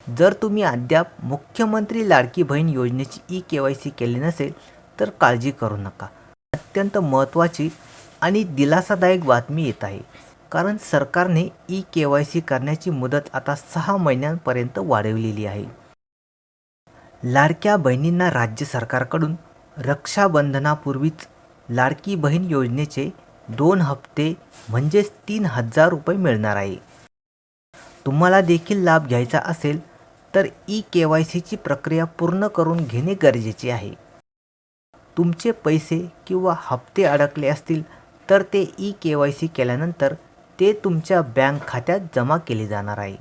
जर तुम्ही अद्याप मुख्यमंत्री लाडकी बहीण योजनेची ई-के-वाय-सी केली नसेल तर काळजी करू नका. अत्यंत महत्त्वाची आणि दिलासादायक बातमी येत आहे. कारण सरकारने ई-के-वाय-सी करण्याची मुदत आता 6 महिन्यांपर्यंत वाढवलेली आहे. लाडक्या बहिणींना राज्य सरकारकडून रक्षाबंधनापूर्वीच लाडकी बहीण योजनेचे 2 हप्ते म्हणजेच 3,000 रुपये मिळणार आहे. तुम्हाला देखील लाभ घ्यायचा असेल तर ई-के-वाय-सीची प्रक्रिया पूर्ण करून घेणे गरजेचे आहे. तुमचे पैसे किंवा हप्ते अडकले असतील तर ते ई-के-वाय-सी केल्यानंतर ते तुमच्या बँक खात्यात जमा केले जाणार आहे.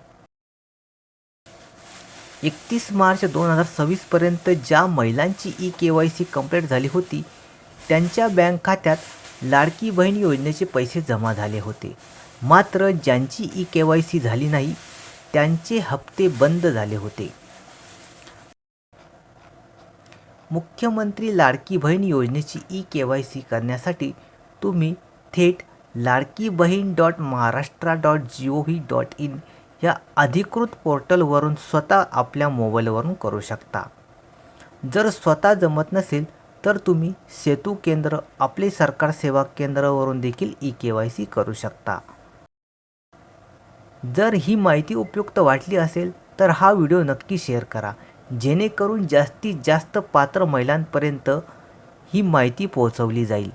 31 मार्च 2026 पर्यंत ज्या महिलांची ई-के-वाय-सी कंप्लीट झाली होती त्यांच्या बँक खात्यात लाडकी बहीण योजनेचे पैसे जमा झाले होते. मात्र ज्यांची ई-के-वाय-सी झाली नाही त्यांचे हप्ते बंद झाले होते. मुख्यमंत्री लाडकी बहीण योजनेची ई-के-वाय-सी करण्यासाठी तुम्ही थेट ladkibahin.maharashtra.gov.in या अधिकृत पोर्टलवरून स्वतः आपल्या मोबाईलवरून करू शकता. जर स्वतः जमत नसेल तर तुम्ही सेतू केंद्र, आपले सरकार सेवा केंद्रावरून देखील ई-के-वाय-सी करू शकता. जर ही माहिती उपयुक्त वाटली असेल तर हा व्हिडिओ नक्की शेअर करा, जेणेकरून जास्तीत जास्त पात्र महिलांपर्यंत ही माहिती पोहोचवली जाईल.